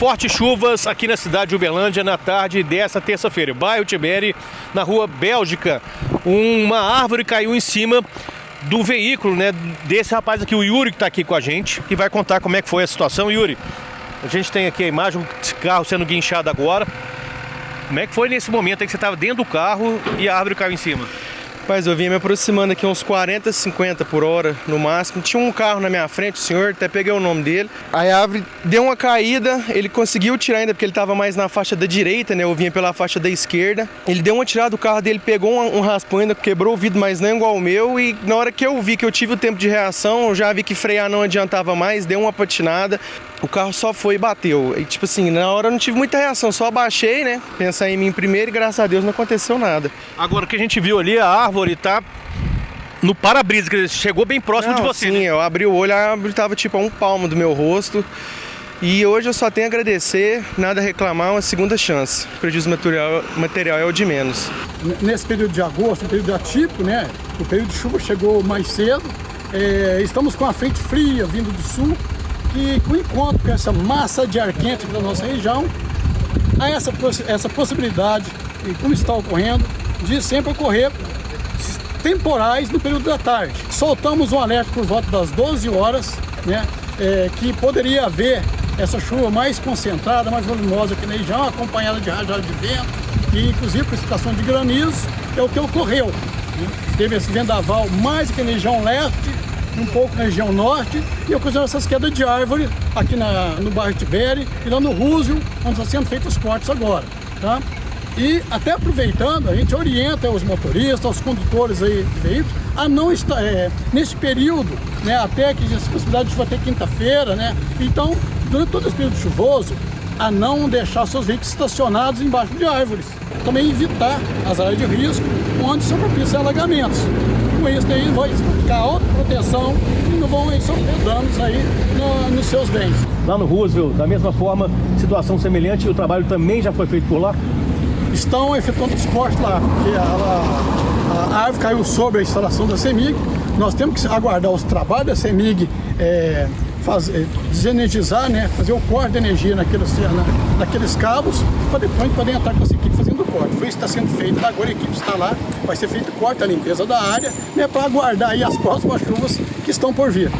Fortes chuvas aqui na cidade de Uberlândia na tarde dessa terça-feira. Bairro Tiberi, na rua Bélgica. Uma árvore caiu em cima do veículo, né, desse rapaz aqui, o Yuri, que está aqui com a gente, que vai contar como é que foi a situação. Yuri, a gente tem aqui a imagem desse carro sendo guinchado agora. Como é que foi nesse momento aí que você estava dentro do carro e a árvore caiu em cima? Rapaz, eu vinha me aproximando aqui uns 40, 50 por hora no máximo. Tinha um carro na minha frente, o senhor, até peguei o nome dele. Aí a árvore deu uma caída, ele conseguiu tirar ainda porque ele estava mais na faixa da direita, né? Eu vinha pela faixa da esquerda. Ele deu uma tirada do carro dele, pegou um raspão ainda, quebrou o vidro, mas não igual o meu. E na hora que eu vi que eu tive o tempo de reação, eu já vi que frear não adiantava mais, deu uma patinada. O carro só foi e bateu. E tipo assim, na hora eu não tive muita reação, só abaixei, né? Pensar em mim primeiro e graças a Deus não aconteceu nada. Agora, o que a gente viu ali, a árvore tá no para-brisa, que chegou bem próximo de você. Sim, né? Eu abri o olho, a árvore tava tipo a um palmo do meu rosto. E hoje eu só tenho a agradecer, nada a reclamar, uma segunda chance. O prejuízo material é o de menos. Nesse período de agosto, um período atípico, né? O período de chuva chegou mais cedo. Estamos com a frente fria vindo do sul, que com o encontro com essa massa de ar quente da nossa região, há essa possibilidade, e como está ocorrendo, de sempre ocorrer temporais no período da tarde. Soltamos um alerta por volta das 12 horas, né, que poderia haver essa chuva mais concentrada, mais voluminosa aqui na região, acompanhada de rajada de vento e inclusive precipitação de granizo, é o que ocorreu. Né? Teve esse vendaval mais aqui na região leste, um pouco na região norte, e ocasionou essas quedas de árvore aqui no bairro Tiberi e lá no Roosevelt, onde estão sendo feitos os cortes agora. Tá? E até aproveitando, a gente orienta os motoristas, os condutores aí de veículos, a não estar, nesse período, né, até que essa possibilidade de chuva até quinta-feira, né? Então, durante todo esse período chuvoso, a não deixar seus veículos estacionados embaixo de árvores. Também evitar as áreas de risco, onde são propícios a alagamentos. Com isso aí vai ficar autoproteção e não vão sofrer danos aí nos seus bens. Lá no Roosevelt, da mesma forma, situação semelhante, o trabalho também já foi feito por lá? Estão efetuando os cortes lá, porque a árvore caiu sobre a instalação da CEMIG. Nós temos que aguardar os trabalhos da CEMIG desenergizar, né, fazer o corte de energia naqueles cabos, para depois a gente poder entrar com essa equipe fazendo o corte. Foi isso que está sendo feito, agora a equipe está lá, vai ser feito o corte, a limpeza da área, né, para aguardar aí as próximas chuvas que estão por vir.